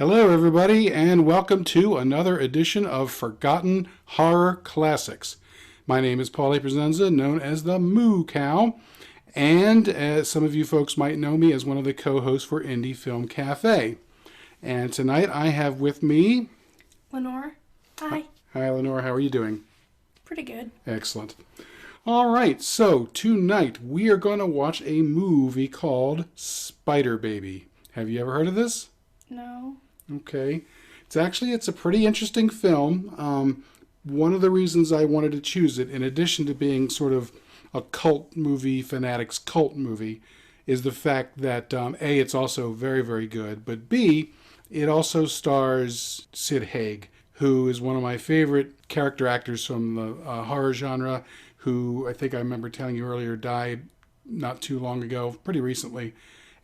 Hello, everybody, and welcome to another edition of Forgotten Horror Classics. My name is Paul A. Presenza, known as the Moo Cow, and as some of you folks might know me as one of the co-hosts for Indie Film Cafe. And tonight I have with me... Lenore. Hi. Hi, Lenore. How are you doing? Pretty good. Excellent. All right, so tonight we are going to watch a movie called Spider Baby. Have you ever heard of this? No. Okay. It's a pretty interesting film. One of the reasons I wanted to choose it, in addition to being sort of a cult movie, fanatics cult movie, is the fact that A, it's also very, very good, but B, it also stars Sid Haig, who is one of my favorite character actors from the horror genre, who I think I remember telling you earlier died not too long ago, pretty recently.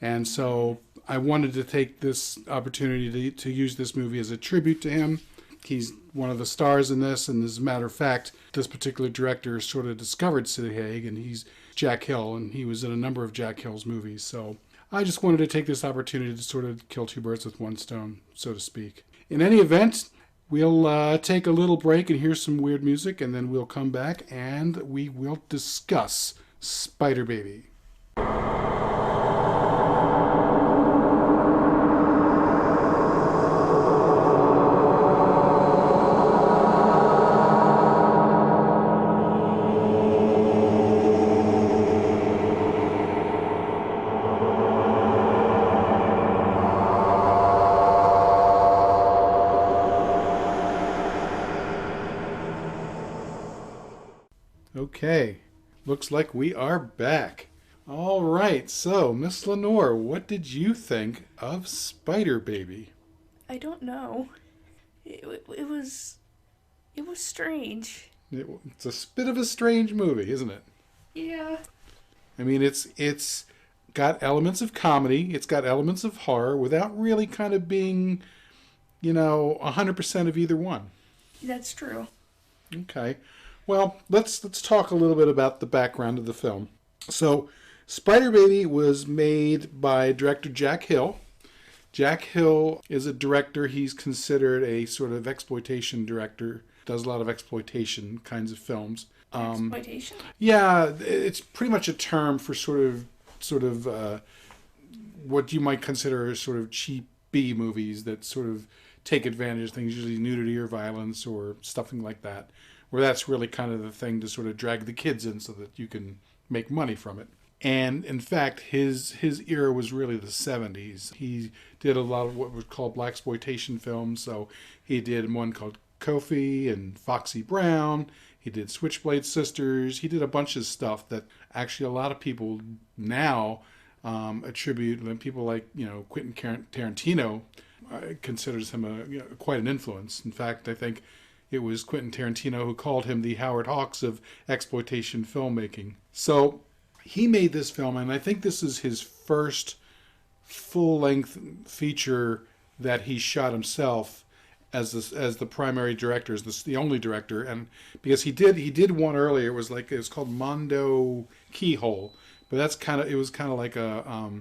And so I wanted to take this opportunity to use this movie as a tribute to him. He's one of the stars in this, and as a matter of fact, this particular director sort of discovered Sid Haig, and he's Jack Hill, and he was in a number of Jack Hill's movies. So I just wanted to take this opportunity to sort of kill two birds with one stone, so to speak. In any event, we'll take a little break and hear some weird music, and then we'll come back and we will discuss Spider Baby. Okay, looks like we are back. All right, so Miss Lenore, what did you think of Spider Baby? I don't know. It was strange. It's a bit of a strange movie, isn't it? Yeah. I mean, it's got elements of comedy, it's got elements of horror, without really kind of being, 100% of either one. That's true. Okay. Well, let's talk a little bit about the background of the film. So, Spider Baby was made by director Jack Hill. Jack Hill is a director. He's considered a sort of exploitation director. Does a lot of exploitation kinds of films. Exploitation? Yeah, it's pretty much a term for sort of what you might consider sort of cheap B movies that sort of take advantage of things, usually nudity or violence or something like that, where that's really kind of the thing to sort of drag the kids in so that you can make money from it. And in fact, his era was really the 70s. He did a lot of what was called blaxploitation films. So he did one called Kofi and Foxy Brown. He did Switchblade Sisters. He did a bunch of stuff that actually a lot of people now attribute. People like Quentin Tarantino considers him quite an influence. In fact, I think it was Quentin Tarantino who called him the Howard Hawks of exploitation filmmaking. So he made this film, and I think this is his first full-length feature that he shot himself as the primary director, as the only director. And because he did one earlier, it was called Mondo Keyhole, but it was kind of like a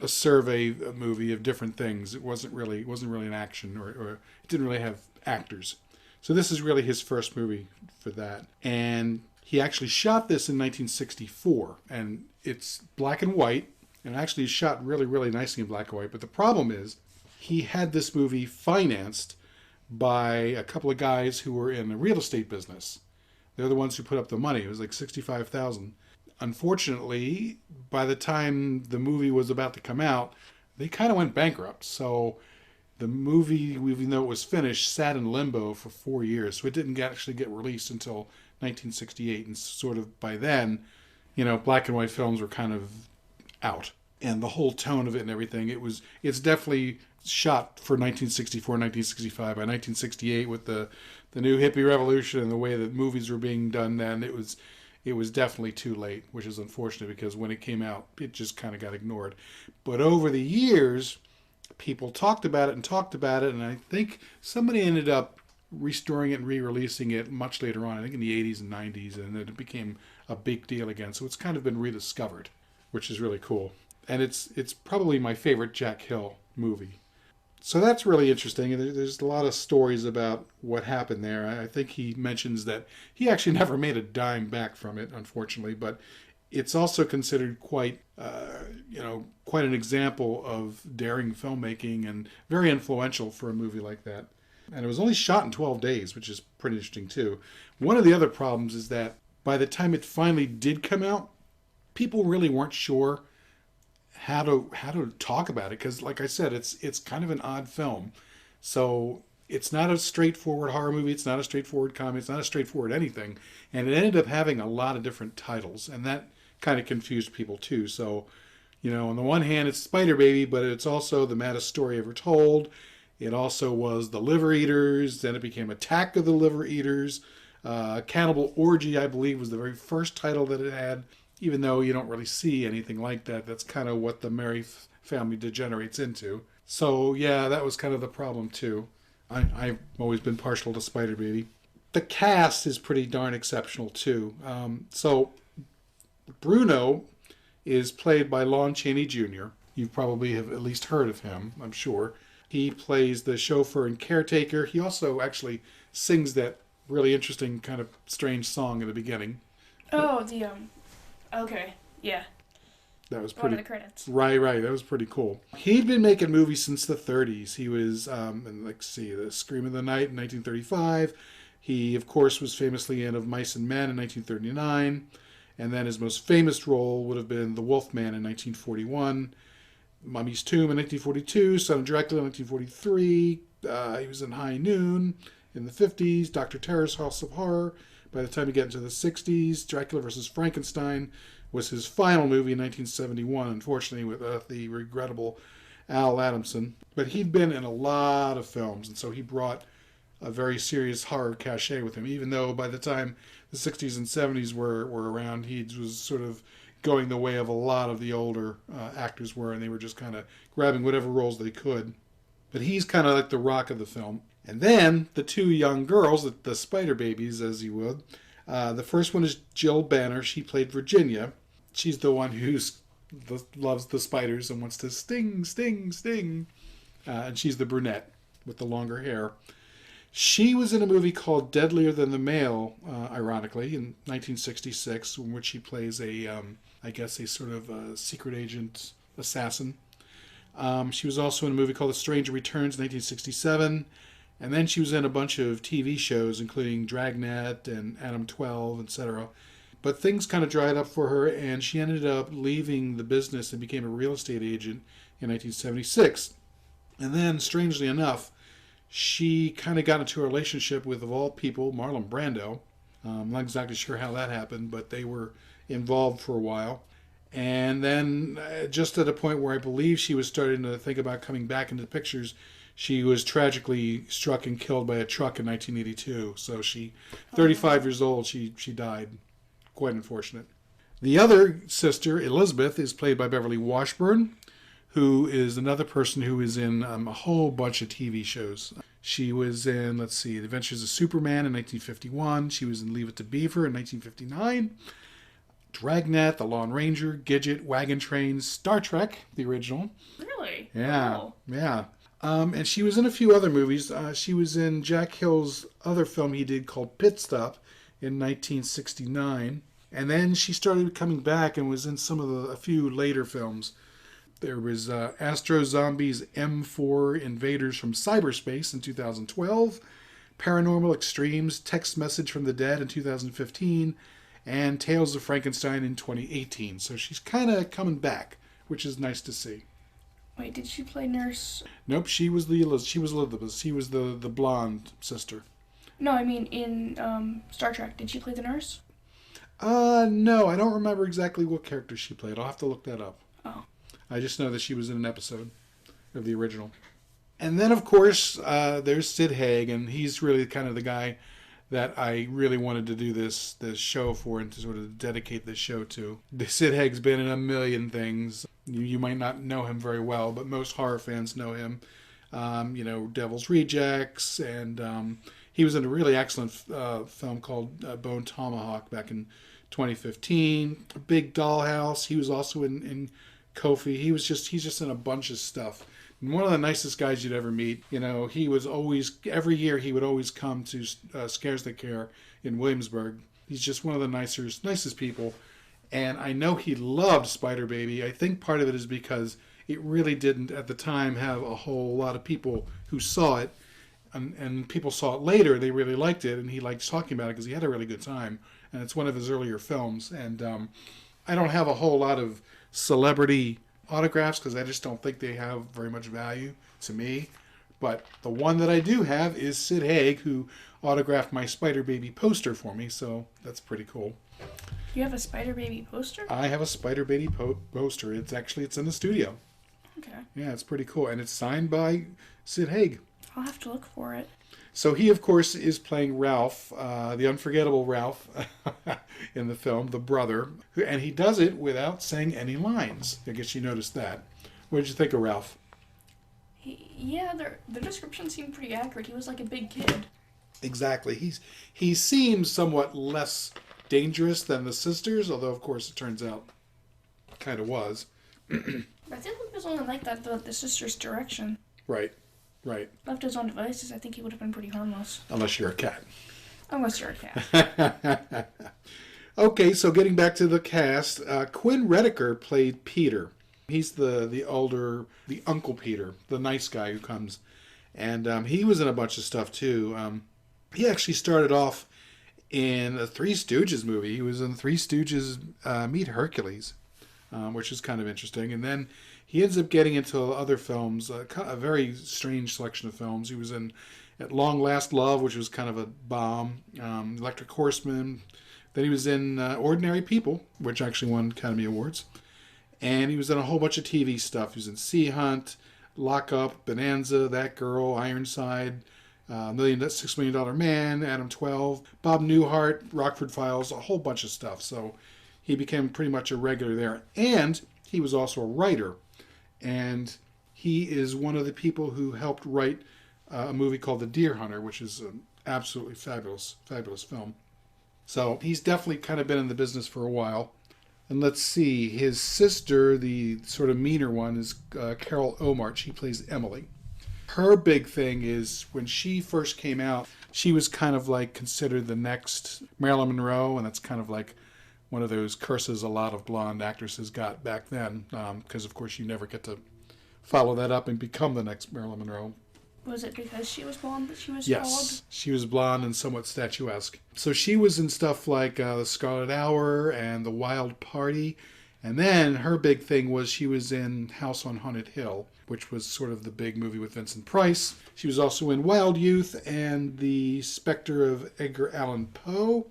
survey movie of different things. It wasn't really an action, or it didn't really have actors. So this is really his first movie for that. And he actually shot this in 1964, and it's black and white, and actually shot really, really nicely in black and white. But the problem is he had this movie financed by a couple of guys who were in the real estate business. They're the ones who put up the money. It was like $65,000. Unfortunately, by the time the movie was about to come out, they kind of went bankrupt. So the movie, even though it was finished, sat in limbo for 4 years. So it didn't actually get released until 1968. And sort of by then, black and white films were kind of out. And the whole tone of it and everything, it's definitely shot for 1964, 1965. By 1968, with the new hippie revolution and the way that movies were being done then, it was definitely too late, which is unfortunate because when it came out, it just kind of got ignored. But over the years, people talked about it, and I think somebody ended up restoring it and re-releasing it much later on, I think in the 80s and 90s, and then it became a big deal again. So it's kind of been rediscovered, which is really cool. And it's probably my favorite Jack Hill movie. So that's really interesting. There's a lot of stories about what happened there. I think he mentions that he actually never made a dime back from it, unfortunately, but it's also considered quite an example of daring filmmaking and very influential for a movie like that. And it was only shot in 12 days, which is pretty interesting too. One of the other problems is that by the time it finally did come out, people really weren't sure how to talk about it because, like I said, it's kind of an odd film. So it's not a straightforward horror movie. It's not a straightforward comedy. It's not a straightforward anything. And it ended up having a lot of different titles, and that kind of confused people too. So, on the one hand, it's Spider Baby, but it's also the maddest story ever told. It also was The Liver Eaters. Then it became Attack of the Liver Eaters. Cannibal Orgy, I believe, was the very first title that it had. Even though you don't really see anything like that, that's kind of what the Mary family degenerates into. So yeah, that was kind of the problem too. I've always been partial to Spider Baby. The cast is pretty darn exceptional too. So Bruno is played by Lon Chaney Jr. You probably have at least heard of him, I'm sure. He plays the chauffeur and caretaker. He also actually sings that really interesting kind of strange song in the beginning. Oh, okay, yeah. That was One pretty. of the credits. Right. That was pretty cool. He'd been making movies since the 30s. He was, The Scream of the Night in 1935. He, of course, was famously in Of Mice and Men in 1939. And then his most famous role would have been The Wolfman in 1941. Mummy's Tomb in 1942. Son of Dracula in 1943. He was in High Noon in the 50s. Dr. Terror's House of Horror. By the time he got into the 60s, Dracula vs. Frankenstein was his final movie in 1971, unfortunately, with the regrettable Al Adamson. But he'd been in a lot of films, and so he brought a very serious horror cachet with him, even though by the time the 60s and 70s were around, he was sort of going the way of a lot of the older actors were, and they were just kind of grabbing whatever roles they could. But he's kind of like the rock of the film. And then the two young girls, the Spider Babies, as you would. The first one is Jill Banner. She played Virginia. She's the one who loves the spiders and wants to sting, sting, sting. And she's the brunette with the longer hair. She was in a movie called Deadlier Than the Male, ironically, in 1966, in which she plays a sort of a secret agent assassin. She was also in a movie called The Stranger Returns in 1967. And then she was in a bunch of TV shows, including Dragnet and Adam 12, etc. But things kind of dried up for her, and she ended up leaving the business and became a real estate agent in 1976. And then, strangely enough, she kind of got into a relationship with, of all people, Marlon Brando. I'm not exactly sure how that happened, but they were involved for a while. And then, just at a point where I believe she was starting to think about coming back into the pictures, she was tragically struck and killed by a truck in 1982. So 35 years old, she died. Quite unfortunate. The other sister, Elizabeth, is played by Beverly Washburn, who is another person who is in a whole bunch of TV shows. She was in, The Adventures of Superman in 1951. She was in Leave It to Beaver in 1959. Dragnet, The Lone Ranger, Gidget, Wagon Train, Star Trek, the original. Really? Yeah, Oh. yeah. And she was in a few other movies. She was in Jack Hill's other film he did called Pit Stop in 1969. And then she started coming back and was in a few later films. There was Astro Zombies M4 Invaders from Cyberspace in 2012, Paranormal Extremes Text Message from the Dead in 2015, and Tales of Frankenstein in 2018. So she's kind of coming back, which is nice to see. Wait, did she play Nurse? Nope, she was Elizabeth. She was the blonde sister. No, I mean in Star Trek. Did she play the nurse? No, I don't remember exactly what character she played. I'll have to look that up. Oh. I just know that she was in an episode of the original. And then, of course, there's Sid Haig, and he's really kind of the guy that I really wanted to do this show for and to sort of dedicate this show to. Sid Haig's been in a million things. You might not know him very well, but most horror fans know him. Devil's Rejects, and he was in a really excellent film called Bone Tomahawk back in 2015. Big Dollhouse. He was also in Kofi. He's just in a bunch of stuff. And one of the nicest guys you'd ever meet. You know, he was always, every year he would always come to Scares That Care in Williamsburg. He's just one of the nicest people. And I know he loved Spider Baby. I think part of it is because it really didn't, at the time, have a whole lot of people who saw it. And people saw it later. They really liked it. And he likes talking about it because he had a really good time. And it's one of his earlier films. And I don't have a whole lot of celebrity autographs because I just don't think they have very much value to me. But the one that I do have is Sid Haig, who autographed my Spider Baby poster for me. So that's pretty cool. You have a Spider Baby poster? I have a Spider Baby poster. It's in the studio. Okay. Yeah, it's pretty cool. And it's signed by Sid Haig. I'll have to look for it. So he, of course, is playing Ralph, the unforgettable Ralph in the film, the brother. And he does it without saying any lines. I guess you noticed that. What did you think of Ralph? The description seemed pretty accurate. He was like a big kid. Exactly. He seems somewhat less dangerous than the sisters, although, of course, it turns out kind of was. I think it was only like that, the sister's direction. Right. Left to his own devices, I think he would have been pretty harmless. Unless you're a cat. Unless you're a cat. Okay, so getting back to the cast, Quinn Redeker played Peter. He's the older, the Uncle Peter, the nice guy who comes. And he was in a bunch of stuff, too. He actually started off in a Three Stooges movie. He was in Three Stooges Meet Hercules, which is kind of interesting. And then he ends up getting into other films, a very strange selection of films. He was in At Long Last Love, which was kind of a bomb, Electric Horseman. Then he was in Ordinary People, which actually won Academy Awards. And he was in a whole bunch of TV stuff. He was in Sea Hunt, Lock Up, Bonanza, That Girl, Ironside, $6 Million Man, Adam 12, Bob Newhart, Rockford Files, a whole bunch of stuff. So he became pretty much a regular there. And he was also a writer. And he is one of the people who helped write a movie called The Deer Hunter, which is an absolutely fabulous film. So he's definitely kind of been in the business for a while. And let's see, his sister, the sort of meaner one, is Carol Omart. She plays Emily. Her big thing is when she first came out, she was kind of like considered the next Marilyn Monroe, and that's kind of like one of those curses a lot of blonde actresses got back then, because of course you never get to follow that up and become the next Marilyn Monroe. Was it because she was blonde that she was Yes, called? she was blonde and somewhat statuesque. So she was in stuff like The Scarlet Hour and The Wild Party. And then her big thing was she was in House on Haunted Hill, which was sort of the big movie with Vincent Price. She was also in Wild Youth and The Spectre of Edgar Allan Poe.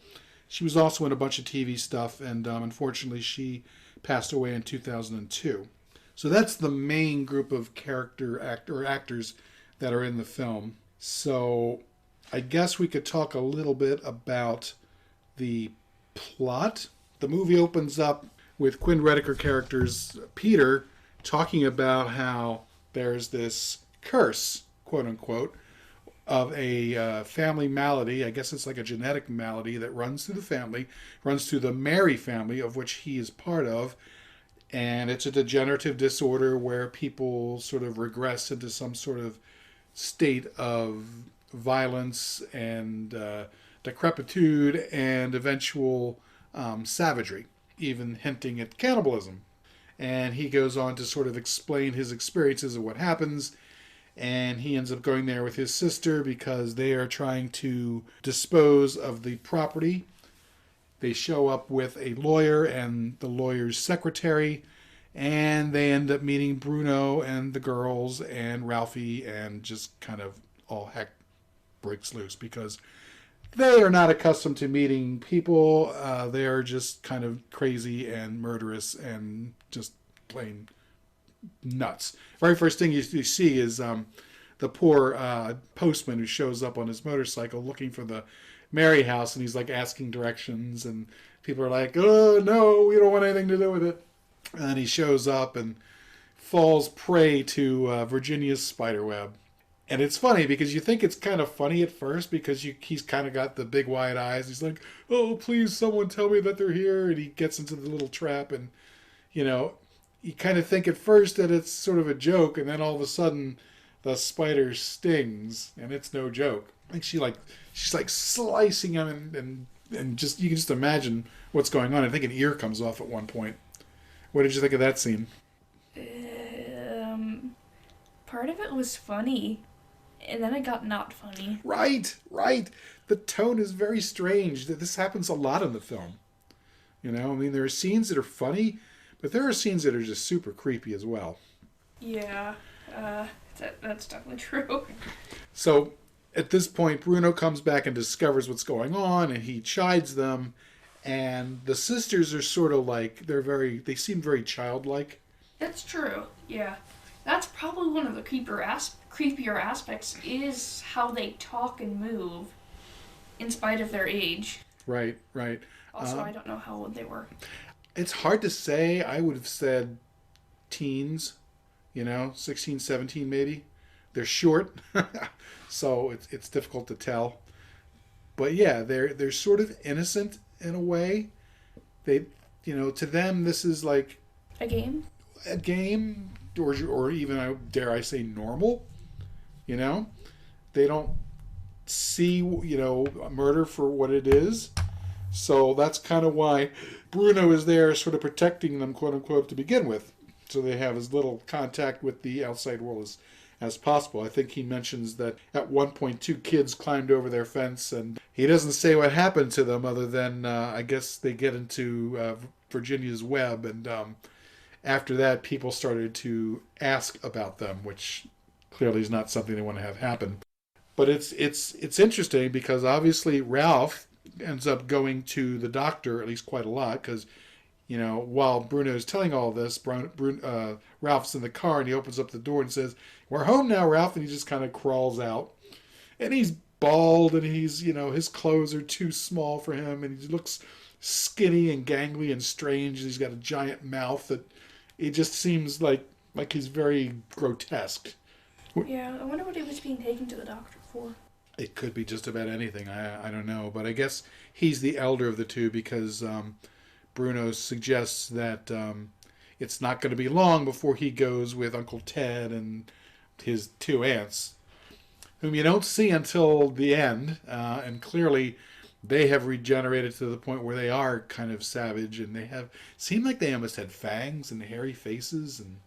She was also in a bunch of TV stuff, and unfortunately she passed away in 2002. So that's the main group of actors that are in the film. So I guess we could talk a little bit about the plot. The movie opens up with Quinn Redeker characters, Peter, talking about how there's this curse, quote unquote, of a family malady. I guess it's like a genetic malady that runs through the family, runs through the Mary family, of which he is part of. And it's a degenerative disorder where people sort of regress into some sort of state of violence and decrepitude and eventual savagery, even hinting at cannibalism. And he goes on to sort of explain his experiences of what happens. And he ends up going there with his sister because they are trying to dispose of the property. They show up with a lawyer and the lawyer's secretary, and they end up meeting Bruno and the girls and Ralphie, and just kind of all heck breaks loose because they are not accustomed to meeting people. They are just kind of crazy and murderous and just plain nuts. Very first thing you see is the poor postman who shows up on his motorcycle looking for the Mary house, and he's like asking directions, and people are like, oh no, we don't want anything to do with it. And he shows up and falls prey to Virginia's spiderweb. And it's funny because you think it's kind of funny at first because he's kind of got the big wide eyes. He's like, oh, please, someone tell me that they're here. And he gets into the little trap and, you kind of think at first that it's sort of a joke, and then all of a sudden the spider stings, and it's no joke. I think she's like slicing him, and just you can just imagine what's going on. I think an ear comes off at one point. What did you think of that scene? Part of it was funny, and then it got not funny. Right, right. The tone is very strange. This happens a lot in the film. You know, I mean, there are scenes that are funny, but there are scenes that are just super creepy as well. Yeah, that's definitely true. So at this point, Bruno comes back and discovers what's going on, and he chides them. And the sisters are sort of like, they seem very childlike. That's true, yeah. That's probably one of the creepier aspects is how they talk and move in spite of their age. Right, right. Also, I don't know how old they were. It's hard to say. I would have said teens, 16, 17 maybe. They're short, so it's difficult to tell. But yeah, they're sort of innocent in a way. They, to them, this is like a game, or even, dare I say, normal. They don't see murder for what it is. So that's kind of why Bruno is there, sort of protecting them, quote unquote, to begin with. So they have as little contact with the outside world as possible. I think he mentions that at one point 2 kids climbed over their fence, and he doesn't say what happened to them other than I guess they get into Virginia's web, and after that people started to ask about them, which clearly is not something they want to have happen. But it's interesting because obviously Ralph ends up going to the doctor at least quite a lot because while Bruno is telling all this, Ralph's in the car and he opens up the door and says, "We're home now, Ralph," and he just kind of crawls out. And he's bald and he's, his clothes are too small for him and he looks skinny and gangly and strange. He's got a giant mouth that it just seems like he's very grotesque. Yeah, I wonder what he was being taken to the doctor for. It could be just about anything. I don't know. But I guess he's the elder of the two because Bruno suggests that it's not going to be long before he goes with Uncle Ted and his 2 aunts, whom you don't see until the end. And clearly they have regenerated to the point where they are kind of savage, and they seem like they almost had fangs and hairy faces. And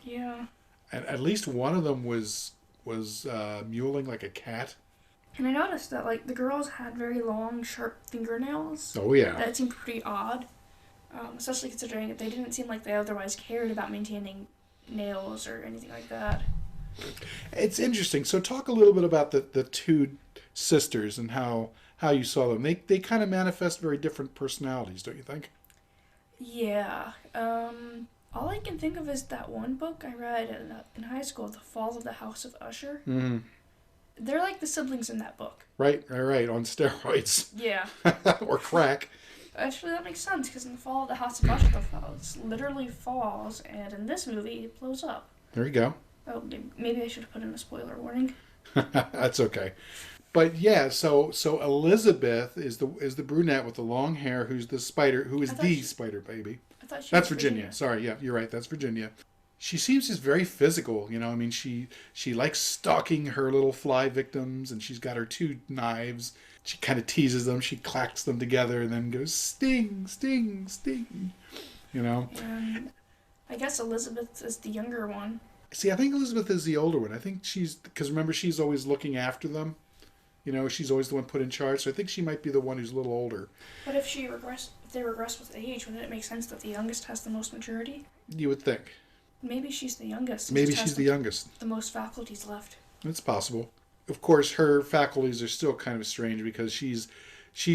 yeah. And at least one of them was mewling like a cat. And I noticed that, the girls had very long, sharp fingernails. Oh, yeah. That seemed pretty odd, especially considering that they didn't seem like they otherwise cared about maintaining nails or anything like that. It's interesting. So talk a little bit about the 2 sisters and how you saw them. They kind of manifest very different personalities, don't you think? Yeah. All I can think of is that one book I read in high school, The Fall of the House of Usher. Mm-hmm. They're like the siblings in that book. Right, on steroids. Yeah. Or crack. Actually, that makes sense, because in The Fall of the House of Usher, the house literally falls, and in this movie, it blows up. There you go. Oh, maybe I should have put in a spoiler warning. That's okay. But yeah, so Elizabeth is the brunette with the long hair who's the spider, who is the spider baby. I thought she That's was Virginia. Sorry, yeah, you're right. That's Virginia. She seems just very physical, I mean, she likes stalking her little fly victims, and she's got her 2 knives. She kind of teases them. She clacks them together and then goes, sting, sting, sting, And I guess Elizabeth is the younger one. See, I think Elizabeth is the older one. I think because remember, she's always looking after them. She's always the one put in charge. So I think she might be the one who's a little older. But if they regress with age, wouldn't it make sense that the youngest has the most maturity? You would think. Maybe she's the youngest. Maybe she's the youngest. The most faculties left. It's possible. Of course, her faculties are still kind of strange because she's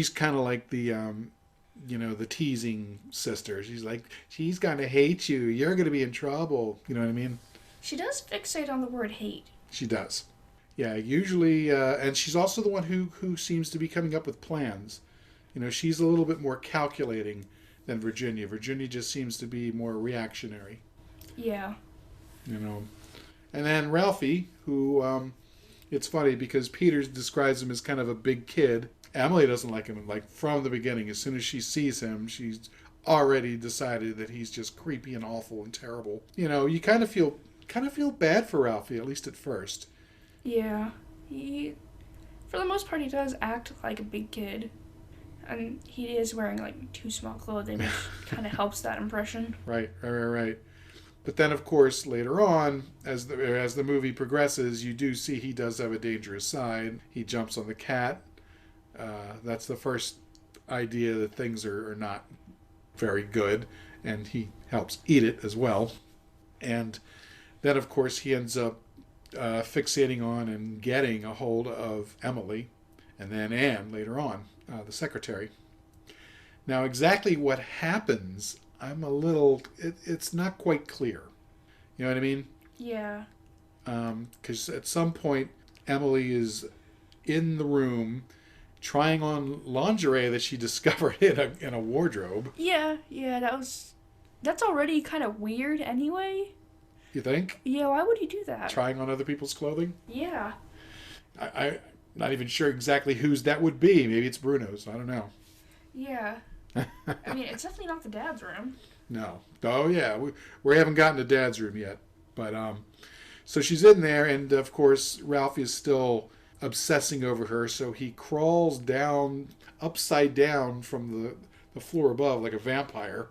kind of like the the teasing sister. She's like, she's gonna hate you. You're gonna be in trouble. You know what I mean? She does fixate on the word hate. She does. Yeah, usually, and she's also the one who seems to be coming up with plans. She's a little bit more calculating than Virginia. Virginia just seems to be more reactionary. Yeah. And then Ralphie, who, it's funny because Peter describes him as kind of a big kid. Emily doesn't like him, from the beginning. As soon as she sees him, she's already decided that he's just creepy and awful and terrible. You know, you kind of feel bad for Ralphie, at least at first. Yeah. He, for the most part, he does act like a big kid. And he is wearing, like, too small clothing, which kind of helps that impression. Right. But then, of course, later on, as the movie progresses, you do see he does have a dangerous side. He jumps on the cat. That's the first idea that things are not very good, and he helps eat it as well. And then, of course, he ends up fixating on and getting a hold of Emily, and then Anne later on, the secretary. Now, exactly what happens, it's not quite clear. You know what I mean? Yeah. Because at some point, Emily is in the room trying on lingerie that she discovered in a wardrobe. Yeah, that's already kind of weird anyway. You think? Yeah, why would you do that? Trying on other people's clothing? Yeah. I'm not even sure exactly whose that would be. Maybe it's Bruno's. I don't know. Yeah. I mean, it's definitely not the dad's room. No. Oh, yeah. We haven't gotten to Dad's room yet. But, so she's in there, and, of course, Ralphie is still obsessing over her, so he crawls down, upside down from the floor above like a vampire,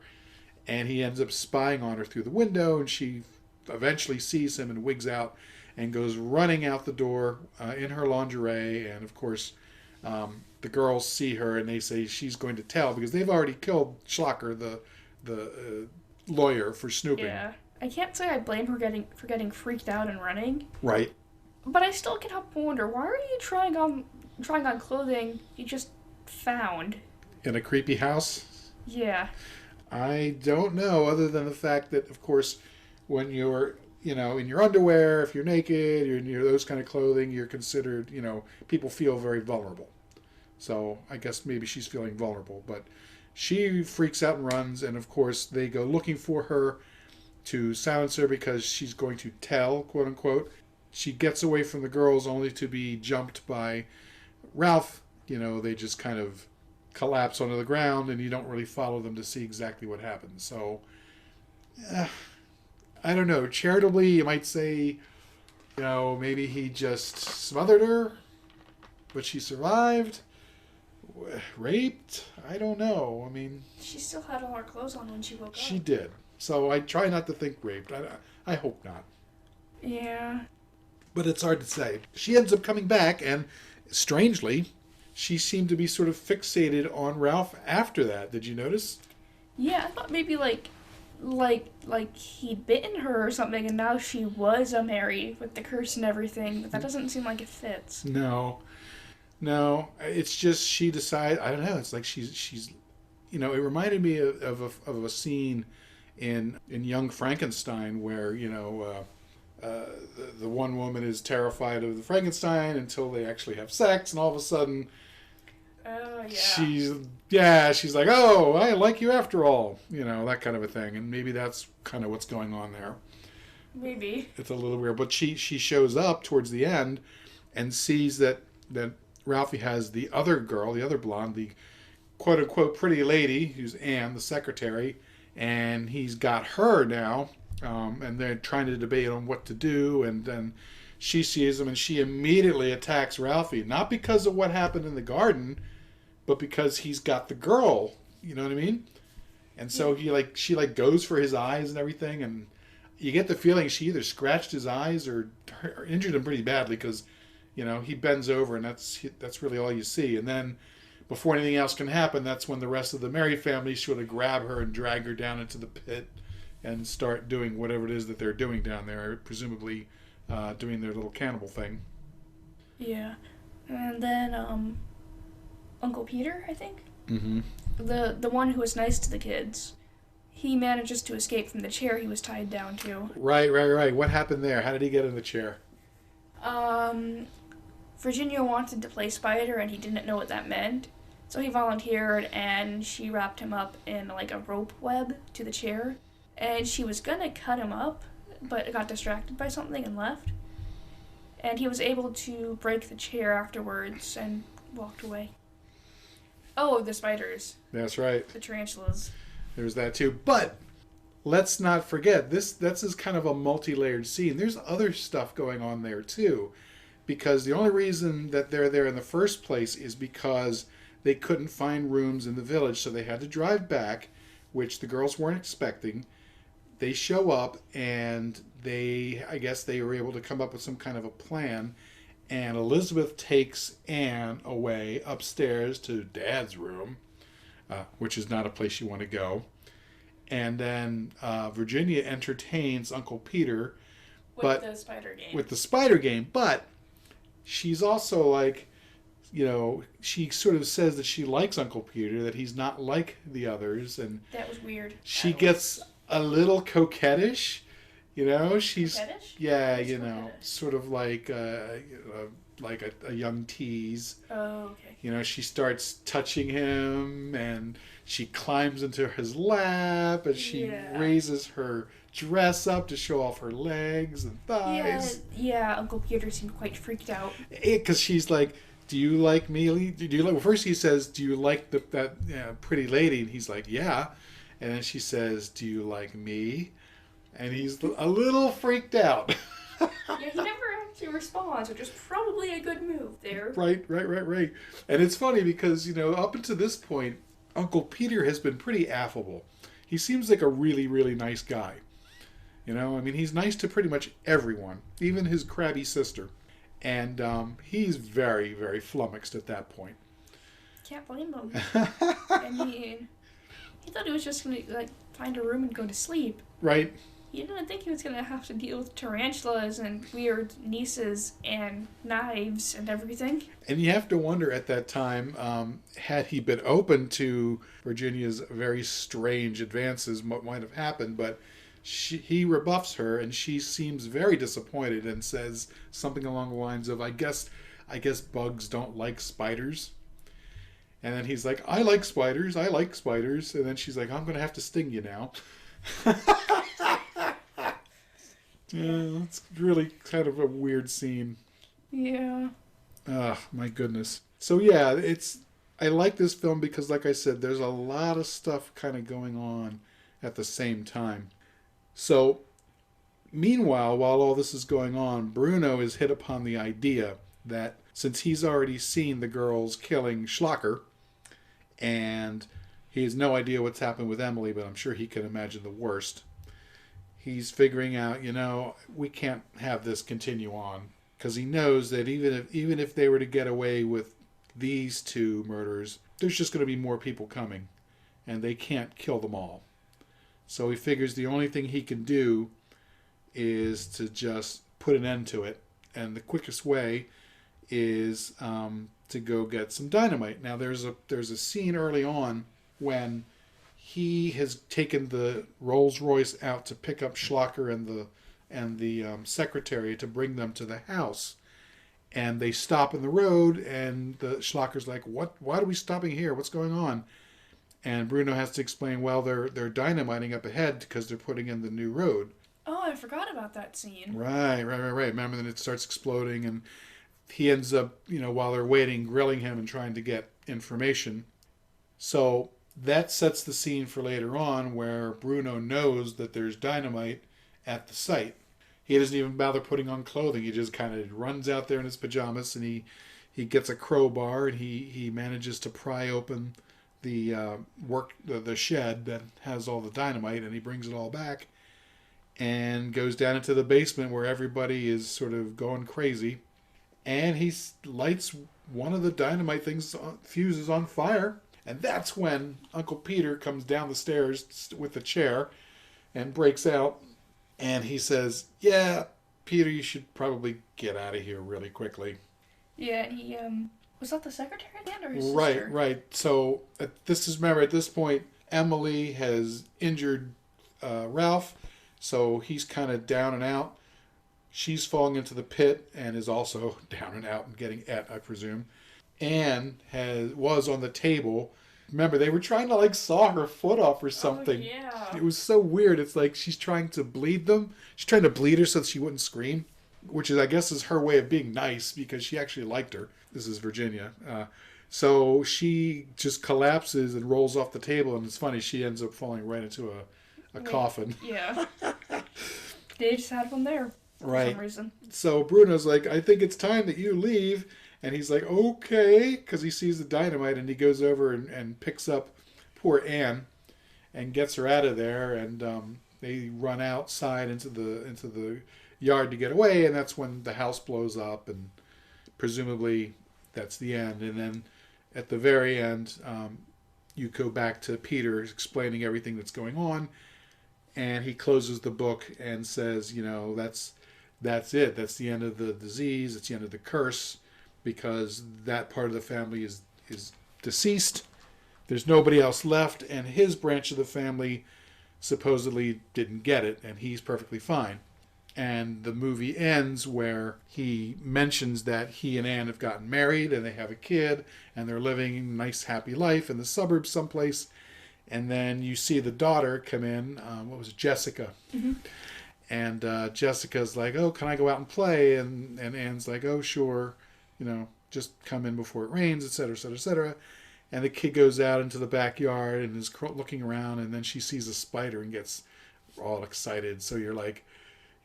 and he ends up spying on her through the window, and she eventually sees him and wigs out and goes running out the door in her lingerie, and, of course, the girls see her, and they say she's going to tell, because they've already killed Schlocker, the lawyer, for snooping. Yeah. I can't say I blame her for getting freaked out and running. Right. But I still can't help but wonder, why are you trying on clothing you just found? In a creepy house? Yeah. I don't know, other than the fact that, of course, when you're, in your underwear, if you're naked, you're in those kind of clothing, you're considered, people feel very vulnerable. So I guess maybe she's feeling vulnerable. But she freaks out and runs, and, of course, they go looking for her to silence her because she's going to tell, quote unquote. She gets away from the girls only to be jumped by Ralph. They just kind of collapse onto the ground, and you don't really follow them to see exactly what happens. So, I don't know. Charitably, you might say, maybe he just smothered her, but she survived. Raped? I don't know. I mean, she still had all her clothes on when she woke up. She did. So I try not to think raped. I hope not. Yeah. But it's hard to say. She ends up coming back, and strangely, she seemed to be sort of fixated on Ralph after that. Did you notice? Yeah, I thought maybe like he'd bitten her or something, and now she was a Mary with the curse and everything. But that doesn't seem like it fits. No, it's just she decided. I don't know. It's like she's, it reminded me of a scene in Young Frankenstein where the one woman is terrified of the Frankenstein until they actually have sex, and all of a sudden, she's like, oh, I like you after all, that kind of a thing, and maybe that's kind of what's going on there. Maybe it's a little weird, but she shows up towards the end and sees that Ralphie has the other girl, the other blonde, the quote unquote pretty lady, who's Anne, the secretary, and he's got her now. And they're trying to debate on what to do, and then she sees him, and she immediately attacks Ralphie, not because of what happened in the garden, but because he's got the girl. You know what I mean? And so she goes for his eyes and everything, and you get the feeling she either scratched his eyes or injured him pretty badly, because he bends over, and that's really all you see. And then before anything else can happen, that's when the rest of the Mary family sort of grab her and drag her down into the pit and start doing whatever it is that they're doing down there, presumably doing their little cannibal thing. Yeah. And then Uncle Peter, I think? Mm-hmm. The one who was nice to the kids. He manages to escape from the chair he was tied down to. Right. What happened there? How did he get in the chair? Virginia wanted to play spider, and he didn't know what that meant. So he volunteered, and she wrapped him up in like a rope web to the chair. And she was gonna cut him up, but got distracted by something and left. And he was able to break the chair afterwards and walked away. Oh, the spiders. That's right. The tarantulas. There's that too. But let's not forget, this is kind of a multi-layered scene. There's other stuff going on there too. Because the only reason that they're there in the first place is because they couldn't find rooms in the village, so they had to drive back, which the girls weren't expecting. They show up, and I guess they were able to come up with some kind of a plan, and Elizabeth takes Anne away upstairs to Dad's room, which is not a place you want to go. And then Virginia entertains Uncle Peter with the spider game. With the spider game, but she's also like, she sort of says that she likes Uncle Peter, that he's not like the others, and that was weird. She gets a little coquettish, she's coquettish? Yeah, coquettish? Sort of like a young tease. Oh, okay. She starts touching him, and she climbs into his lap, and she raises her dress up to show off her legs and thighs. Yeah, Uncle Peter seemed quite freaked out. Because she's like, do you like me? Do you like? Well, first he says, do you like that pretty lady? And he's like, yeah. And then she says, do you like me? And he's a little freaked out. Yeah, he never actually responds, which is probably a good move there. Right. And it's funny because, up until this point, Uncle Peter has been pretty affable. He seems like a really, really nice guy. He's nice to pretty much everyone, even his crabby sister. And he's very, very flummoxed at that point. Can't blame him. I mean, he thought he was just going to find a room and go to sleep. Right. He didn't think he was going to have to deal with tarantulas and weird nieces and knives and everything. And you have to wonder at that time, had he been open to Virginia's very strange advances, what might have happened, but he rebuffs her, and she seems very disappointed and says something along the lines of, I guess bugs don't like spiders. And then he's like, I like spiders. And then she's like, I'm going to have to sting you now. Yeah, it's really kind of a weird scene. Yeah. My goodness. So yeah, I like this film because, like I said, there's a lot of stuff kind of going on at the same time. So, meanwhile, while all this is going on, Bruno is hit upon the idea that since he's already seen the girls killing Schlocker, and he has no idea what's happened with Emily, but I'm sure he can imagine the worst, he's figuring out, we can't have this continue on, because he knows that even if they were to get away with these two murders, there's just going to be more people coming, and they can't kill them all. So he figures the only thing he can do is to just put an end to it. And the quickest way is to go get some dynamite. Now there's a scene early on when he has taken the Rolls Royce out to pick up Schlocker and the secretary to bring them to the house. And they stop in the road, and the Schlocker's like, why are we stopping here? What's going on? And Bruno has to explain, well, they're dynamiting up ahead because they're putting in the new road. Oh, I forgot about that scene. Right. Remember, then it starts exploding, and he ends up, while they're waiting, grilling him and trying to get information. So that sets the scene for later on, where Bruno knows that there's dynamite at the site. He doesn't even bother putting on clothing. He just kind of runs out there in his pajamas, and he gets a crowbar, and he manages to pry open the shed that has all the dynamite, and he brings it all back and goes down into the basement where everybody is sort of going crazy, and he lights one of the dynamite fuses on fire, and that's when Uncle Peter comes down the stairs with the chair and breaks out, and he says, yeah, Peter, you should probably get out of here really quickly. Yeah, and he was that the secretary then, or his sister? Right. So at this point, Emily has injured Ralph, so he's kind of down and out. She's falling into the pit and is also down and out and getting I presume. Anne was on the table. Remember, they were trying to saw her foot off or something. Oh, yeah. It was so weird. It's like she's trying to bleed them. She's trying to bleed her so that she wouldn't scream, which is, I guess, is her way of being nice because she actually liked her. This is Virginia. So she just collapses and rolls off the table, and it's funny, she ends up falling right into a coffin. Yeah. They just had one there for Right. some reason. So Bruno's like, I think it's time that you leave. And he's like, okay, because he sees the dynamite, and he goes over and picks up poor Anne and gets her out of there. And they run outside into the yard to get away, and that's when the house blows up, and presumably that's the end. And then at the very end, you go back to Peter explaining everything that's going on, and he closes the book and says, that's it. That's the end of the disease. It's the end of the curse, because that part of the family is deceased. There's nobody else left, and his branch of the family supposedly didn't get it, and he's perfectly fine. And the movie ends where he mentions that he and Anne have gotten married, and they have a kid, and they're living a nice, happy life in the suburbs someplace. And then you see the daughter come in. What was it? Jessica. Mm-hmm. And Jessica's like, oh, can I go out and play? And Anne's like, oh, sure. Just come in before it rains, etc., etc., etc. And the kid goes out into the backyard and is looking around, and then she sees a spider and gets all excited. So you're like,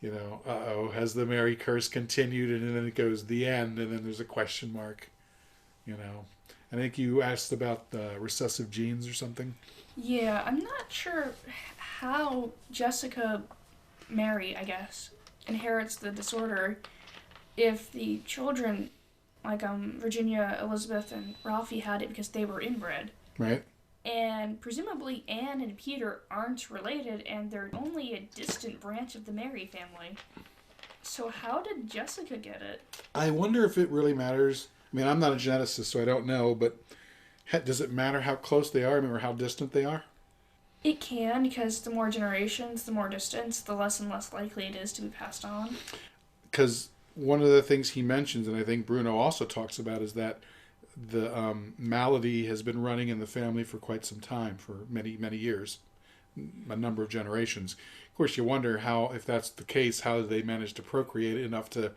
uh-oh, has the merry curse continued? And then it goes the end, and then there's a question mark. I think you asked about the recessive genes or something. Yeah, I'm not sure how Jessica Mary, I guess, inherits the disorder if the children, like Virginia, Elizabeth, and Ralphie had it because they were inbred. Right. And presumably Anne and Peter aren't related, and they're only a distant branch of the Mary family. So how did Jessica get it? I wonder if it really matters. I mean, I'm not a geneticist, so I don't know, but does it matter how close they are, or how distant they are? It can, because the more generations, the more distance, the less and less likely it is to be passed on. Because one of the things he mentions, and I think Bruno also talks about, is that the malady has been running in the family for quite some time, for many, many years, a number of generations. Of course, you wonder how, if that's the case, how did they manage to procreate enough to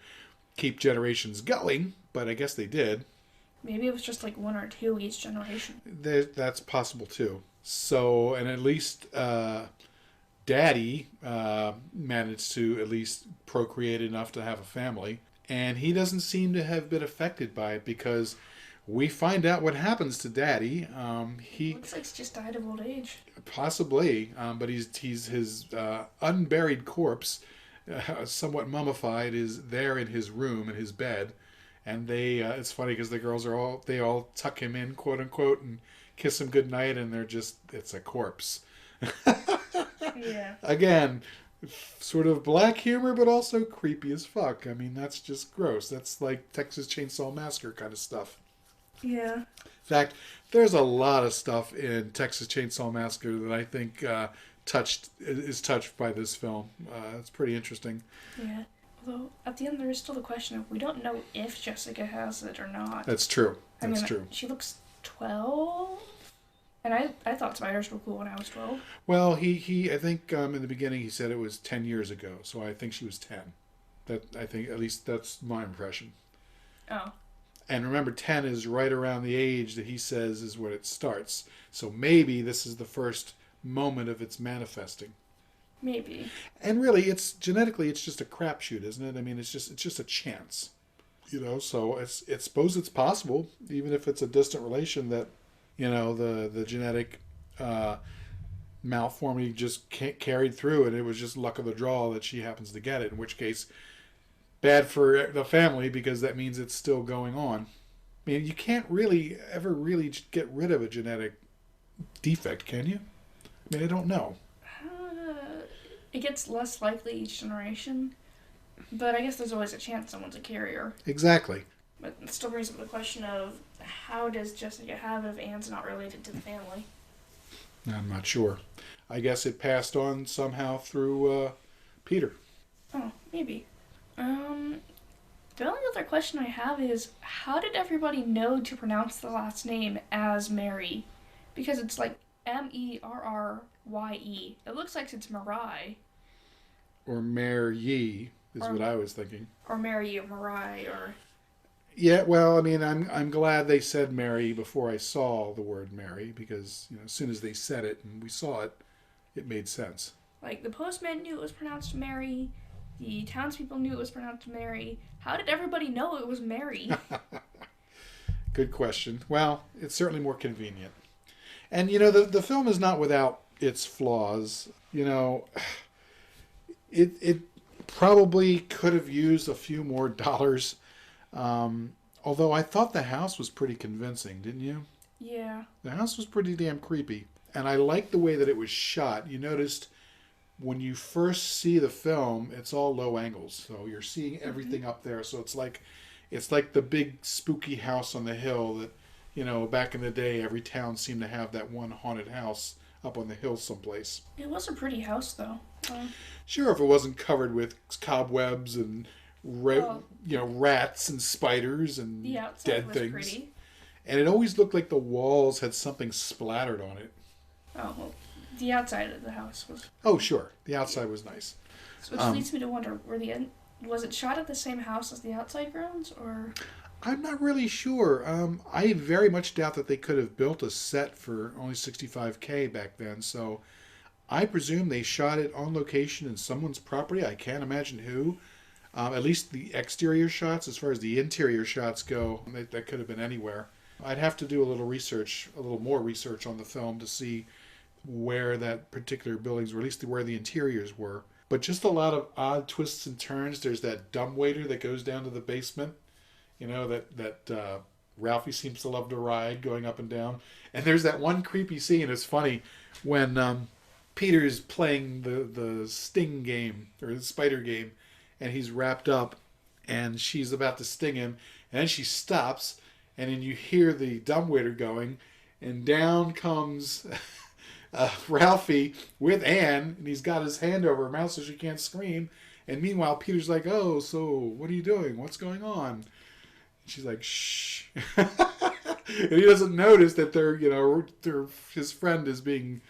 keep generations going? But I guess they did. Maybe it was just like one or two each generation. That's possible too. So, and at least Daddy managed to at least procreate enough to have a family. And he doesn't seem to have been affected by it, because we find out what happens to Daddy. He looks like he's just died of old age. Possibly, but he's his unburied corpse, somewhat mummified, is there in his room, in his bed. And it's funny because the girls they all tuck him in, quote unquote, and kiss him goodnight, and it's a corpse. Yeah. Again, sort of black humor, but also creepy as fuck. I mean, that's just gross. That's like Texas Chainsaw Massacre kind of stuff. Yeah. In fact, there's a lot of stuff in Texas Chainsaw Massacre that I think is touched by this film. It's pretty interesting. Yeah. Although, at the end, there is still the question of, we don't know if Jessica has it or not. That's true. That's true. She looks 12? And I thought spiders were cool when I was 12. Well, I think in the beginning he said it was 10 years ago, so I think she was 10. I think, at least that's my impression. Oh. And remember, 10 is right around the age that he says is when it starts. So maybe this is the first moment of its manifesting. Maybe. And really, it's genetically, it's just a crapshoot, isn't it? I mean, it's just a chance, So it's suppose it's possible, even if it's a distant relation, that the genetic malformity just carried through, and it was just luck of the draw that she happens to get it. In which case, bad for the family, because that means it's still going on. I mean, you can't really ever really get rid of a genetic defect, can you? I mean, I don't know. It gets less likely each generation, but I guess there's always a chance someone's a carrier. Exactly. But it still brings up the question of, how does Jessica have it if Anne's not related to the family? I'm not sure. I guess it passed on somehow through Peter. Oh, maybe. The only other question I have is, how did everybody know to pronounce the last name as Mary? Because it's like Merrye. It looks like it's Marai. Or Mary is what I was thinking. Or Mary or Marai or... Yeah, well, I mean, I'm glad they said Mary before I saw the word Mary because as soon as they said it and we saw it, it made sense. Like, the postman knew it was pronounced Mary, the townspeople knew it was pronounced Mary. How did everybody know it was Mary? Good question. Well, it's certainly more convenient. And the film is not without its flaws. It probably could have used a few more dollars. Although I thought the house was pretty convincing, didn't you? Yeah. The house was pretty damn creepy. And I liked the way that it was shot. You noticed when you first see the film, it's all low angles. So you're seeing everything up there. So it's like the big spooky house on the hill that, back in the day, every town seemed to have that one haunted house up on the hill someplace. It was a pretty house, though. Sure, if it wasn't covered with cobwebs and Well, rats and spiders and the outside dead was things. pretty. And it always looked like the walls had something splattered on it. Oh, well, the outside of the house was. Oh, sure. The outside was nice. Which leads me to wonder, was it shot at the same house as the outside grounds, or? I'm not really sure. I very much doubt that they could have built a set for only $65K back then. So I presume they shot it on location in someone's property. I can't imagine who. At least the exterior shots, as far as the interior shots go, that could have been anywhere. I'd have to do a little more research on the film to see where that particular buildings, or at least where the interiors were. But just a lot of odd twists and turns. There's that dumbwaiter that goes down to the basement, that Ralphie seems to love to ride, going up and down. And there's that one creepy scene. It's funny when Peter's playing the sting game, or the spider game, and he's wrapped up, and she's about to sting him, and then she stops, and then you hear the dumbwaiter going, and down comes Ralphie with Anne, and he's got his hand over her mouth so she can't scream. And meanwhile, Peter's like, "Oh, so what are you doing? What's going on?" And she's like, "Shh," and he doesn't notice that his friend is being,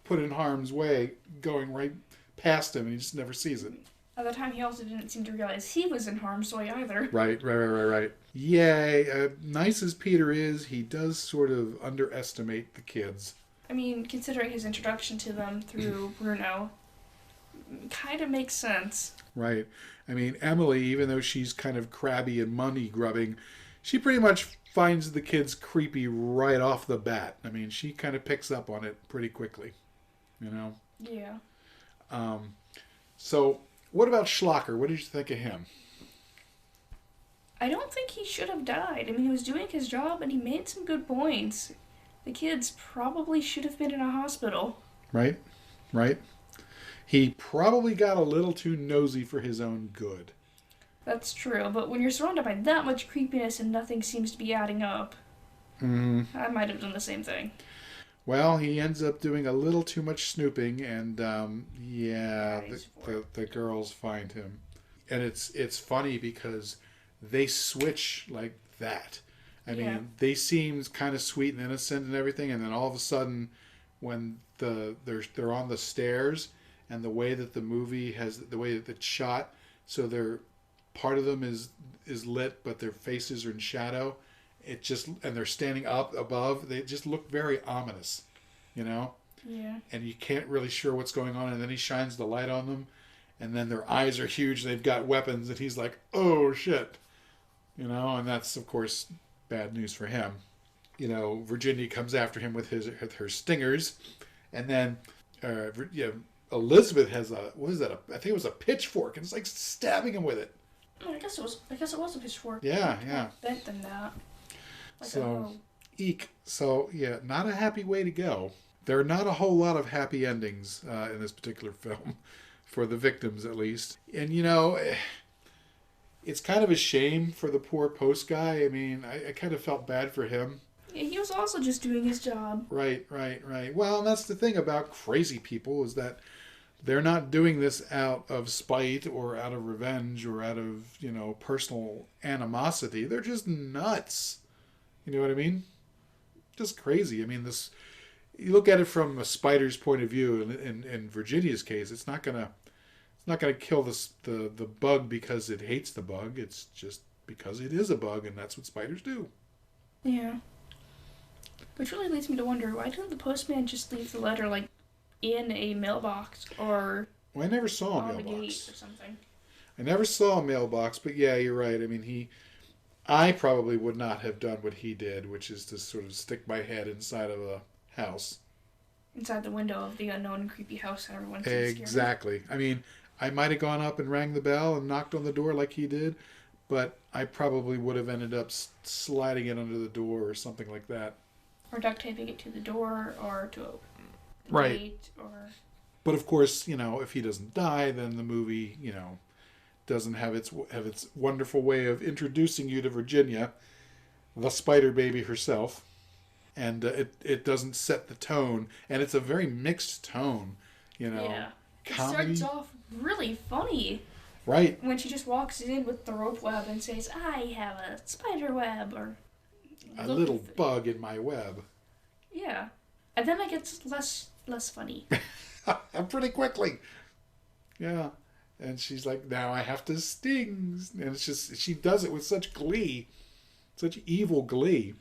put in harm's way, going right past him, and he just never sees it. At the time, he also didn't seem to realize he was in harm's way either. Right. Yay. Nice as Peter is, he does sort of underestimate the kids. I mean, considering his introduction to them through Bruno, kind of makes sense. Right. I mean, Emily, even though she's kind of crabby and money grubbing, she pretty much finds the kids creepy right off the bat. I mean, she kind of picks up on it pretty quickly, Yeah. So, what about Schlocker? What did you think of him? I don't think he should have died. I mean, he was doing his job and he made some good points. The kids probably should have been in a hospital. Right. He probably got a little too nosy for his own good. That's true, but when you're surrounded by that much creepiness and nothing seems to be adding up, I might have done the same thing. Well, he ends up doing a little too much snooping, and the girls find him. And it's funny because they switch like that. I mean, they seem kind of sweet and innocent and everything, and then all of a sudden, when they're on the stairs, and the way that the way that it's shot, so part of them is lit, but their faces are in shadow. And they're standing up above. They just look very ominous, Yeah. And you can't really sure what's going on. And then he shines the light on them, and then their eyes are huge. And they've got weapons, and he's like, "Oh shit," And that's of course bad news for him. Virginia comes after him with her stingers, and then Elizabeth has I think it was a pitchfork, and it's like stabbing him with it. I guess it was a pitchfork. Yeah. Bent than that. Eek. So, yeah, not a happy way to go. There are not a whole lot of happy endings in this particular film, for the victims at least. And, it's kind of a shame for the poor post guy. I mean, I kind of felt bad for him. Yeah, he was also just doing his job. Right. Well, and that's the thing about crazy people, is that they're not doing this out of spite or out of revenge or out of, personal animosity. They're just nuts. You know what I mean? Just crazy. I mean, you look at it from a spider's point of view. In Virginia's case, it's not gonna kill the bug because it hates the bug. It's just because it is a bug, and that's what spiders do. Yeah. Which really leads me to wonder, why didn't the postman just leave the letter, like, in a mailbox or Well, I never saw a on the gate mailbox. or something? I never saw a mailbox, but yeah, you're right. I mean, I probably would not have done what he did, which is to sort of stick my head inside of a house. Inside the window of the unknown creepy house that everyone's scared of. Exactly. I mean, I might have gone up and rang the bell and knocked on the door like he did, but I probably would have ended up sliding it under the door or something like that. Or duct taping it to the door or to the Right. gate or... But of course, if he doesn't die, then the movie, doesn't have its wonderful way of introducing you to Virginia, the spider baby herself, and it doesn't set the tone, and it's a very mixed tone, Yeah. comedy. It starts off really funny. Right. When she just walks in with the rope web and says, I have a spider web, or... A little bug in my web. Yeah. And then it gets less funny. Pretty quickly. Yeah. And she's like, now I have to sting. And it's just, she does it with such glee. Such evil glee.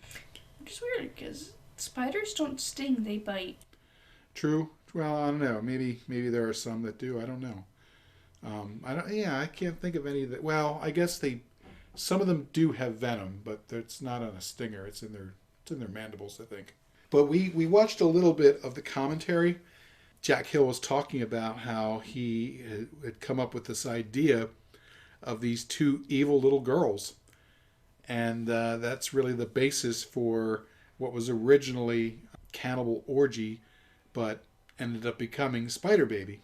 Which is weird, because spiders don't sting, they bite. True. Well, I don't know. Maybe there are some that do. I don't know. I can't think of any that. Well, I guess some of them do have venom, but it's not on a stinger. It's in their mandibles, I think. But we watched a little bit of the commentary. Jack Hill was talking about how he had come up with this idea of these two evil little girls, and that's really the basis for what was originally Cannibal Orgy, but ended up becoming Spider Baby.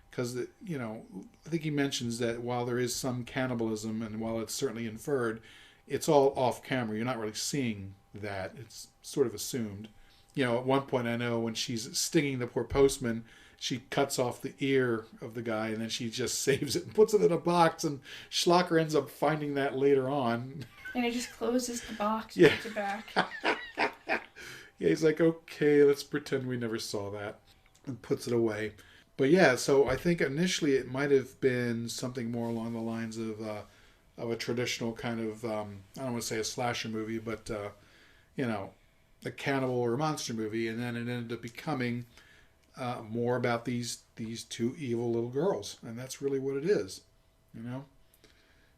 Because, I think he mentions that while there is some cannibalism, and while it's certainly inferred, it's all off camera. You're not really seeing that. It's sort of assumed. At one point I know when she's stinging the poor postman, she cuts off the ear of the guy, and then she just saves it and puts it in a box, and Schlocker ends up finding that later on. And he just closes the box and puts it back. Yeah, he's like, okay, let's pretend we never saw that, and puts it away. But yeah, so I think initially it might have been something more along the lines of a traditional kind of, I don't want to say a slasher movie, but, a cannibal or a monster movie. And then it ended up becoming more about these two evil little girls. And that's really what it is,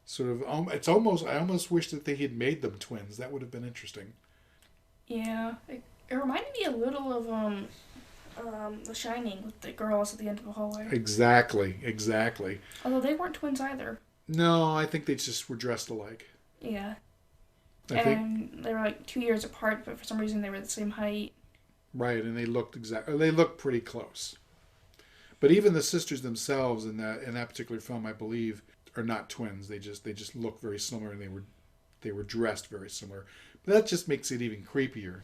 Sort of, I almost wish that they had made them twins. That would have been interesting. Yeah. It reminded me a little of, The Shining with the girls at the end of the hallway. Exactly. Although they weren't twins either. No, I think they just were dressed alike. Yeah. I think they were like 2 years apart, but for some reason they were the same height. Right, and they looked pretty close. But even the sisters themselves in that particular film, I believe, are not twins. They just look very similar, and they were dressed very similar. But that just makes it even creepier,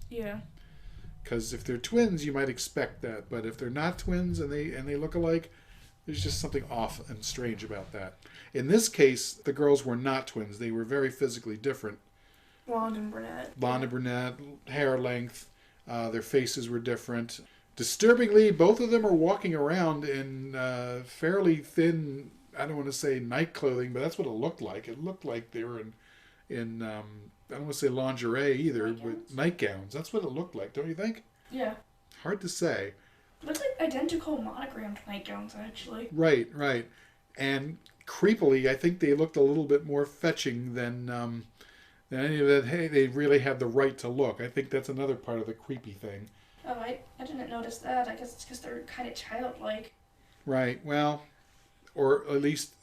Yeah. Because if they're twins, you might expect that, but if they're not twins and they look alike, there's just something off and strange about that. In this case, the girls were not twins. They were very physically different. Blonde and brunette. Blonde and brunette, hair length. Their faces were different. Disturbingly, both of them are walking around in fairly thin, I don't want to say night clothing, but that's what it looked like. It looked like they were in I don't want to say lingerie either, but nightgowns. That's what it looked like, don't you think? Yeah. Hard to say. Looks like identical monogrammed nightgowns, actually. Right. And creepily, I think they looked a little bit more fetching than any of that. Hey, they really had the right to look. I think that's another part of the creepy thing. Oh, I didn't notice that. I guess it's because they're kind of childlike. Right. Well, or at least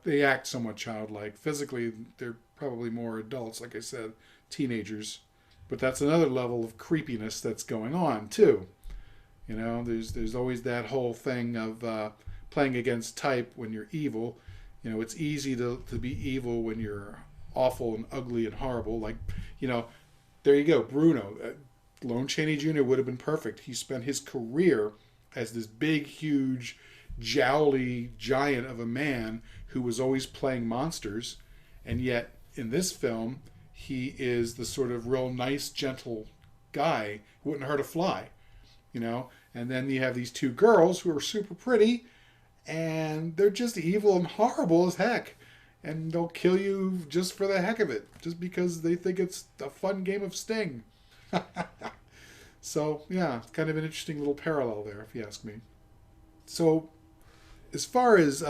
they act somewhat childlike. Physically, they're probably more adults, like I said, teenagers. But that's another level of creepiness that's going on, too. There's always that whole thing of playing against type when you're evil. It's easy to be evil when you're awful and ugly and horrible. Like, there you go, Bruno. Lon Chaney Jr. would have been perfect. He spent his career as this big, huge, jowly giant of a man who was always playing monsters. And yet, in this film, he is the sort of real nice, gentle guy who wouldn't hurt a fly. And then you have these two girls who are super pretty, and they're just evil and horrible as heck. and they'll kill you just for the heck of it, just because they think it's a fun game of Sting. So, yeah, kind of an interesting little parallel there, if you ask me. So, as far as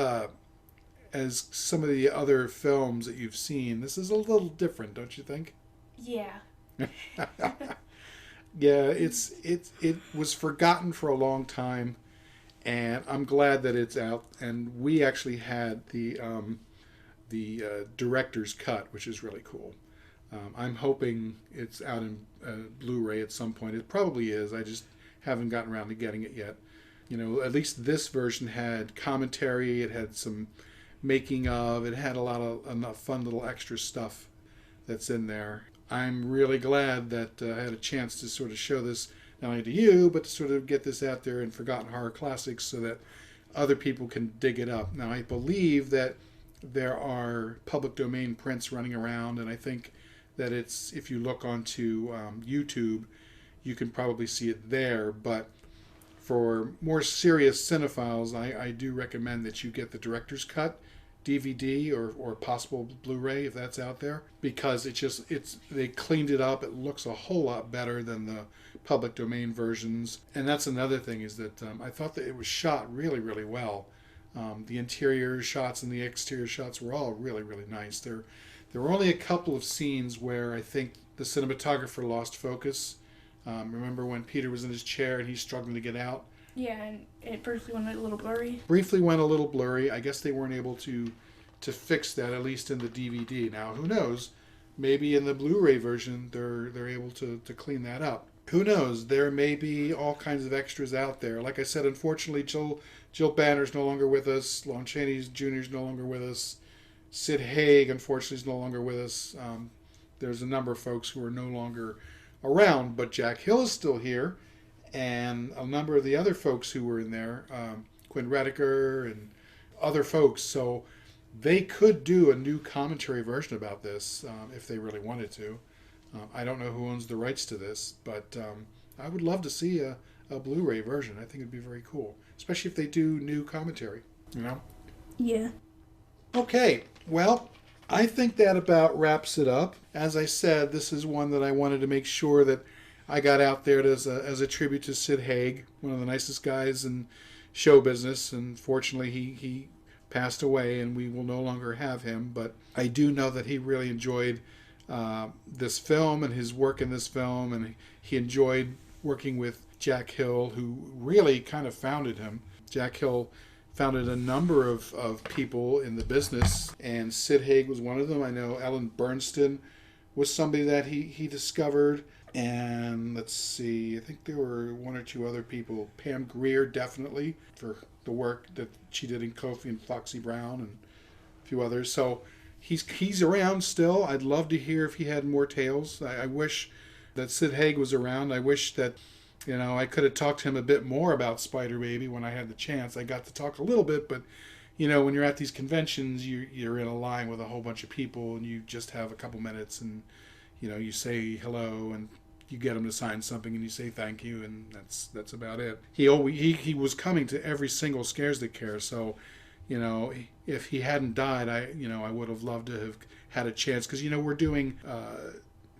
some of the other films that you've seen, this is a little different, don't you think? Yeah. Yeah, it was forgotten for a long time, and I'm glad that it's out. And we actually had the director's cut, which is really cool. I'm hoping it's out in Blu-ray at some point. It probably is. I just haven't gotten around to getting it yet. You know, at least this version had commentary. It had some making of. It had a lot of enough fun little extra stuff that's in there. I'm really glad that I had a chance to sort of show this not only to you, but to sort of get this out there in Forgotten Horror Classics so that other people can dig it up. Now, I believe that there are public domain prints running around, and I think that it's, if you look onto YouTube, you can probably see it there. But for more serious cinephiles, I do recommend that you get the director's cut DVD or possible Blu-ray if that's out there, because they cleaned it up. It looks a whole lot better than the public domain versions. And that's another thing, is that I thought that it was shot really, really well. The interior shots and the exterior shots were all really, really nice. There were only a couple of scenes where I think the cinematographer lost focus. Remember when Peter was in his chair and he's struggling to get out? Yeah, and it briefly went a little blurry. I guess they weren't able to fix that, at least in the DVD. Now, who knows? Maybe in the Blu-ray version they're able to clean that up. Who knows? There may be all kinds of extras out there. Like I said, unfortunately, Jill Banner's no longer with us. Lon Chaney Jr. is no longer with us. Sid Haig, unfortunately, is no longer with us. There's a number of folks who are no longer around, but Jack Hill is still here, and a number of the other folks who were in there, Quinn Rediker and other folks. So they could do a new commentary version about this if they really wanted to. I don't know who owns the rights to this, but I would love to see a Blu-ray version. I think it'd be very cool, especially if they do new commentary, you know? Yeah. Okay, well, I think that about wraps it up. As I said, this is one that I wanted to make sure that I got out there as a tribute to Sid Haig, one of the nicest guys in show business. And fortunately, he passed away, and we will no longer have him. But I do know that he really enjoyed this film and his work in this film, and he enjoyed working with Jack Hill, who really kind of founded him. Jack Hill founded a number of people in the business, and Sid Haig was one of them. I know Ellen Bernstein was somebody that he discovered, and let's see, I think there were one or two other people. Pam Grier, definitely, for the work that she did in Kofi and Foxy Brown, and a few others. So he's around still. I'd love to hear if he had more tales. I wish that Sid Haig was around. I wish that I could have talked to him a bit more about Spider Baby when I had the chance. I got to talk a little bit, but when you're at these conventions, you're in a line with a whole bunch of people, and you just have a couple minutes, and you say hello, and you get them to sign something, and you say thank you, and that's about it. He was coming to every single Scares That Care, so if he hadn't died, I would have loved to have had a chance, because we're doing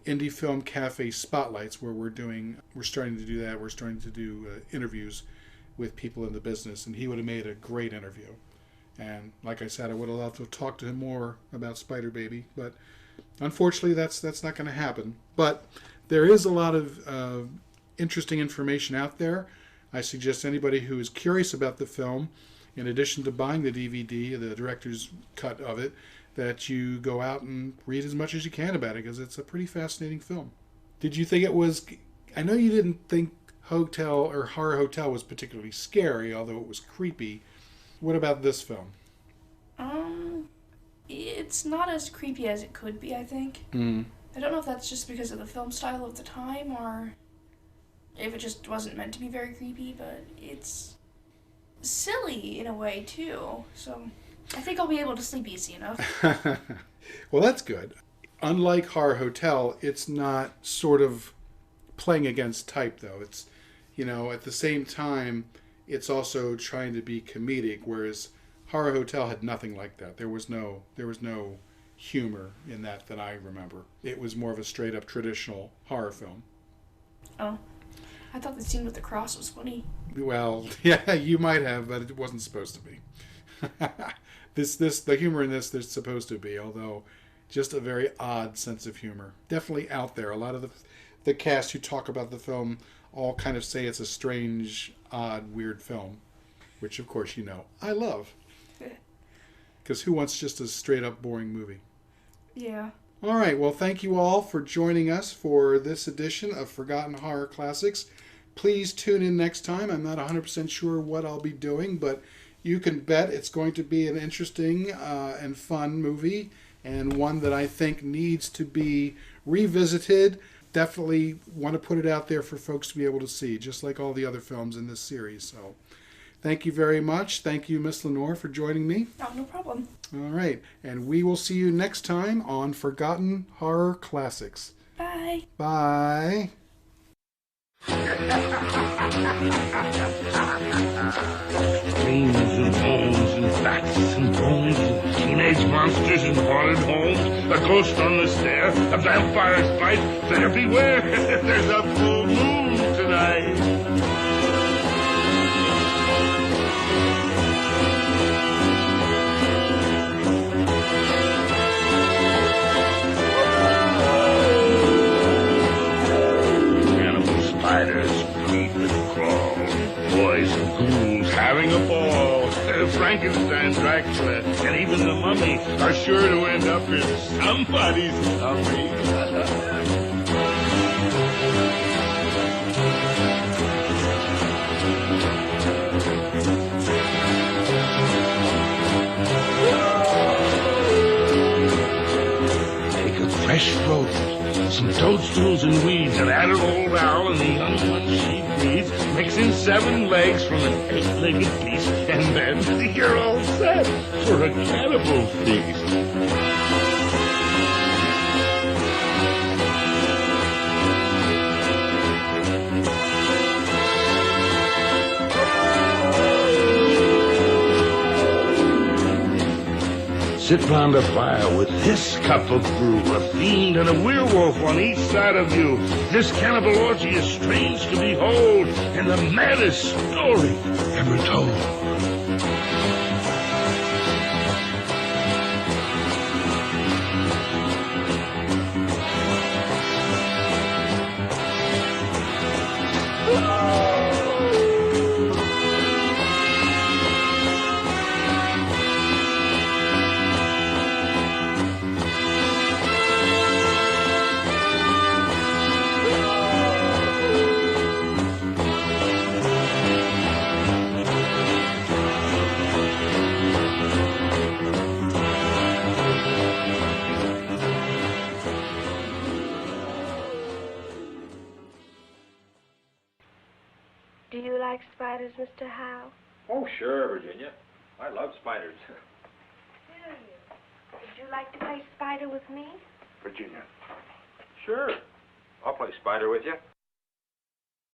Indie Film Cafe Spotlights, where we're starting to do that. We're starting to do interviews with people in the business, and he would have made a great interview. And like I said, I would have loved to have talked to him more about Spider Baby, but unfortunately that's not going to happen. But there is a lot of interesting information out there. I suggest anybody who is curious about the film, in addition to buying the DVD, the director's cut of it, that you go out and read as much as you can about it, because it's a pretty fascinating film. Did you think it was... I know you didn't think Horror Hotel was particularly scary, although it was creepy. What about this film? It's not as creepy as it could be, I think. I don't know if that's just because of the film style of the time, or if it just wasn't meant to be very creepy, but it's silly in a way, too. So I think I'll be able to sleep easy enough. Well, that's good. Unlike Horror Hotel, it's not sort of playing against type, though. It's, at the same time, it's also trying to be comedic, whereas Horror Hotel had nothing like that. There was no humor in that I remember. It was more of a straight up traditional horror film. Oh, I thought the scene with the cross was funny. Well, yeah, you might have, but it wasn't supposed to be. The humor in this, there's supposed to be, although just a very odd sense of humor. Definitely out there. A lot of the cast who talk about the film all kind of say it's a strange, odd, weird film, which of course I love. Because who wants just a straight up boring movie? Yeah. All right, well, thank you all for joining us for this edition of Forgotten Horror Classics. Please tune in next time. I'm not 100% sure what I'll be doing, but you can bet it's going to be an interesting and fun movie, and one that I think needs to be revisited. Definitely want to put it out there for folks to be able to see, just like all the other films in this series. So thank you very much. Thank you, Miss Lenore, for joining me. Oh, no problem. All right, and we will see you next time on Forgotten Horror Classics. Bye. Bye. Dreams and bones and bats and bones and teenage monsters and haunted homes, a ghost on the stair, a vampire's bite. Better beware, there's a full moon tonight. Spiders creep and crawl, boys and ghouls having a ball. Frankenstein, Dracula, and even the mummy are sure to end up in somebody's tummy. Take a fresh rose, some toadstools and weeds, and add an old owl and the young ones she breeds. Mix in 7 legs from an 8-legged beast, and then you're all set for a cannibal feast. Sit round a fire with this cup of brew, a fiend and a werewolf on each side of you. This cannibal orgy is strange to behold, and the maddest story ever told. Do you like spiders, Mr. Howe? Oh, sure, Virginia. I love spiders. Do you? Would you like to play spider with me? Virginia. Sure. I'll play spider with you.